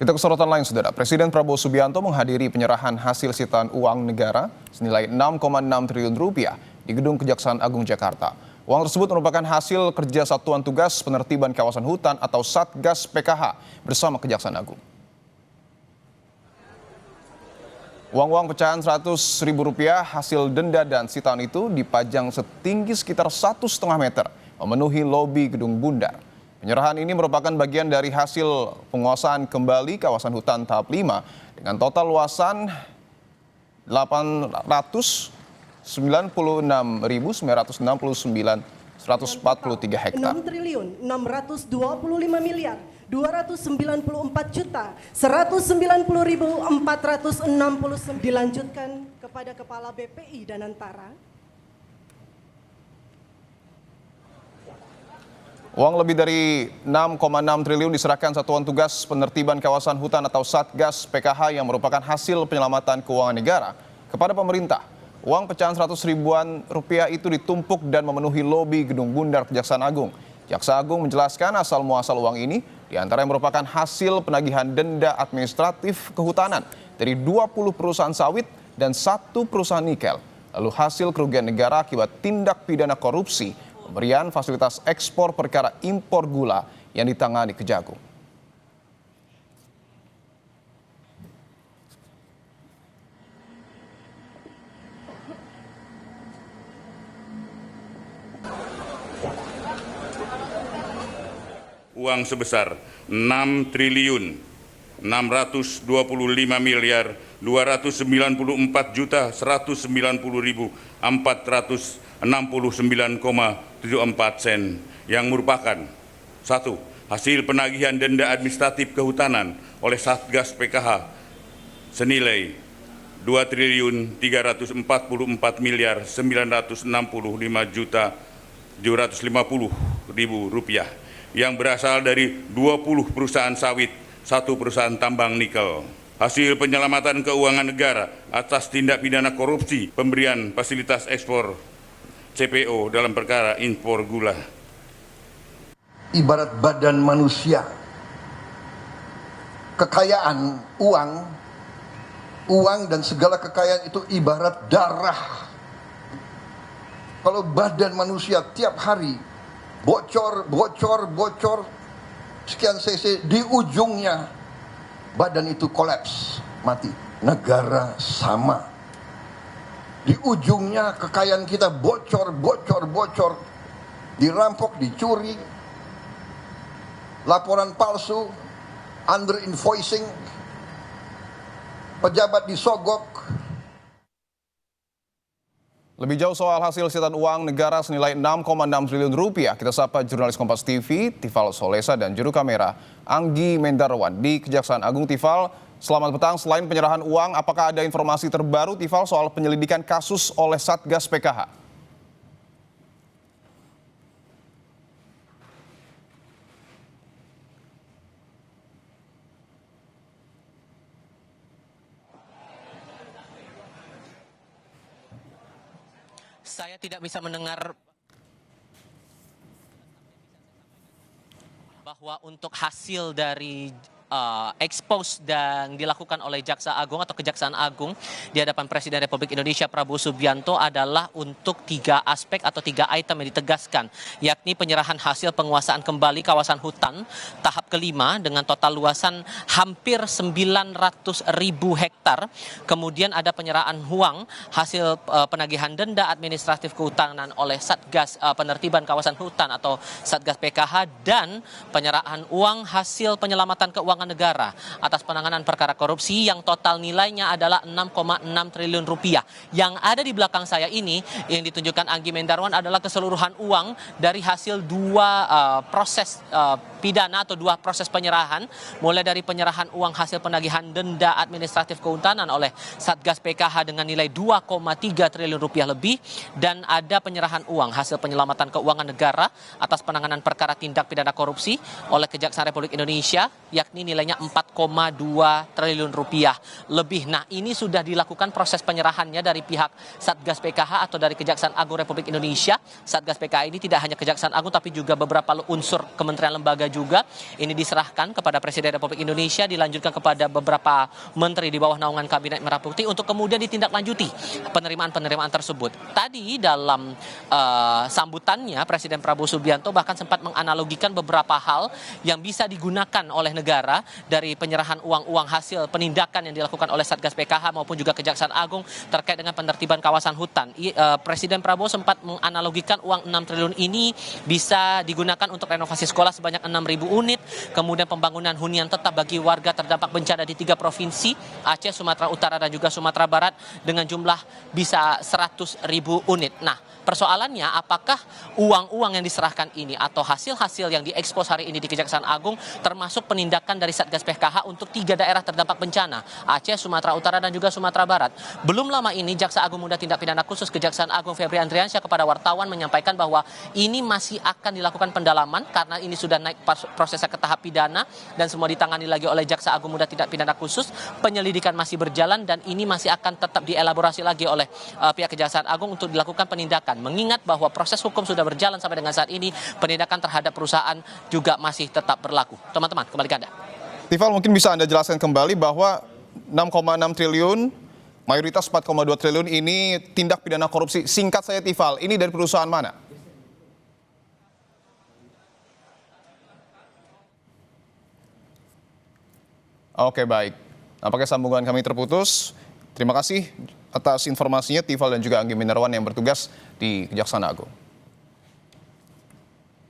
Kita ke sorotan lain, Saudara. Presiden Prabowo Subianto menghadiri penyerahan hasil sitaan uang negara senilai 6,6 triliun rupiah di Gedung Kejaksaan Agung Jakarta. Uang tersebut merupakan hasil kerja Satuan Tugas Penertiban Kawasan Hutan atau Satgas PKH bersama Kejaksaan Agung. Uang-uang pecahan Rp100.000 hasil denda dan sitaan itu dipajang setinggi sekitar 1,5 meter, memenuhi lobi Gedung Bundar. Penyerahan ini merupakan bagian dari hasil penguasaan kembali kawasan hutan tahap 5 dengan total luasan 896.969.143 hektar. 6.694.190.469 dilanjutkan kepada Kepala BPI Danantara. Uang lebih dari 6,6 triliun diserahkan Satuan Tugas Penertiban Kawasan Hutan atau Satgas PKH yang merupakan hasil penyelamatan keuangan negara kepada pemerintah. Uang pecahan 100 ribuan rupiah itu ditumpuk dan memenuhi lobi Gedung Bundar Kejaksaan Agung. Jaksa Agung menjelaskan asal muasal uang ini diantaranya merupakan hasil penagihan denda administratif kehutanan dari 20 perusahaan sawit dan 1 perusahaan nikel. Lalu hasil kerugian negara akibat tindak pidana korupsi pemberian fasilitas ekspor perkara impor gula yang ditangani Kejagung. Uang sebesar 6.255.290.469,74 sen yang merupakan 1. Hasil penagihan denda administratif kehutanan oleh Satgas PKH senilai Rp2.344.965.750.000 yang berasal dari 20 perusahaan sawit, 1 perusahaan tambang nikel. Hasil penyelamatan keuangan negara atas tindak pidana korupsi pemberian fasilitas ekspor CPO dalam perkara impor gula. Ibarat badan manusia, kekayaan uang dan segala kekayaan itu ibarat darah. Kalau badan manusia tiap hari bocor sekian cc, di ujungnya badan itu kolaps, mati. Negara sama, di ujungnya kekayaan kita bocor, dirampok, dicuri, laporan palsu, under invoicing, pejabat disogok. Lebih jauh soal hasil sitaan uang negara senilai 6,6 triliun rupiah, kita sapa jurnalis Kompas TV, Tifal Solesa dan juru kamera Anggi Mendarwan di Kejaksaan Agung. Tifal, selamat petang. Selain penyerahan uang, apakah ada informasi terbaru, Tifal, soal penyelidikan kasus oleh Satgas PKH? Saya tidak bisa mendengar bahwa untuk hasil dari expose dan dilakukan oleh Jaksa Agung atau Kejaksaan Agung di hadapan Presiden Republik Indonesia Prabowo Subianto adalah untuk 3 aspek atau 3 item yang ditegaskan, yakni penyerahan hasil penguasaan kembali kawasan hutan tahap kelima dengan total luasan hampir 900.000 hektar, kemudian ada penyerahan uang hasil penagihan denda administratif kehutanan oleh Satgas Penertiban Kawasan Hutan atau Satgas PKH, dan penyerahan uang hasil penyelamatan keuangan negara atas penanganan perkara korupsi yang total nilainya adalah 6,6 triliun rupiah. Yang ada di belakang saya ini yang ditunjukkan Anggi Mendarwan adalah keseluruhan uang dari hasil 2 proses pidana atau 2 proses penyerahan, mulai dari penyerahan uang hasil penagihan denda administratif kehutanan oleh Satgas PKH dengan nilai 2,3 triliun rupiah lebih, dan ada penyerahan uang hasil penyelamatan keuangan negara atas penanganan perkara tindak pidana korupsi oleh Kejaksaan Republik Indonesia, yakni nilainya 4,2 triliun rupiah lebih. Nah, ini sudah dilakukan proses penyerahannya dari pihak Satgas PKH atau dari Kejaksaan Agung Republik Indonesia. Satgas PKH ini tidak hanya Kejaksaan Agung tapi juga beberapa unsur kementerian lembaga juga. Ini diserahkan kepada Presiden Republik Indonesia, dilanjutkan kepada beberapa menteri di bawah naungan Kabinet Merah Putih untuk kemudian ditindaklanjuti penerimaan tersebut. Tadi dalam sambutannya Presiden Prabowo Subianto bahkan sempat menganalogikan beberapa hal yang bisa digunakan oleh negara dari penyerahan uang-uang hasil penindakan yang dilakukan oleh Satgas PKH maupun juga Kejaksaan Agung terkait dengan penertiban kawasan hutan. Presiden Prabowo sempat menganalogikan uang 6 triliun ini bisa digunakan untuk renovasi sekolah sebanyak 6.000 unit, kemudian pembangunan hunian tetap bagi warga terdampak bencana di 3 provinsi, Aceh, Sumatera Utara dan juga Sumatera Barat dengan jumlah bisa 100.000 unit. Nah, persoalannya apakah uang-uang yang diserahkan ini atau hasil-hasil yang diekspos hari ini di Kejaksaan Agung termasuk penindakan dari Satgas PKH untuk 3 daerah terdampak bencana, Aceh, Sumatera Utara dan juga Sumatera Barat. Belum lama ini Jaksa Agung Muda Tindak Pidana Khusus Kejaksaan Agung Febri Andriansyah kepada wartawan menyampaikan bahwa ini masih akan dilakukan pendalaman karena ini sudah naik prosesnya ke tahap pidana dan semua ditangani lagi oleh Jaksa Agung Muda Tindak Pidana Khusus. Penyelidikan masih berjalan dan ini masih akan tetap dielaborasi lagi oleh pihak Kejaksaan Agung untuk dilakukan penindakan. Mengingat bahwa proses hukum sudah berjalan sampai dengan saat ini, penindakan terhadap perusahaan juga masih tetap berlaku. Teman-teman, kembali ke Anda. Tifal, mungkin bisa Anda jelaskan kembali bahwa 6,6 triliun, mayoritas 4,2 triliun ini tindak pidana korupsi. Singkat saya Tifal, ini dari perusahaan mana? Oke, baik. Nampaknya sambungan kami terputus. Terima kasih atas informasinya Tifal dan juga Anggi Minarwan yang bertugas di Kejaksaan Agung.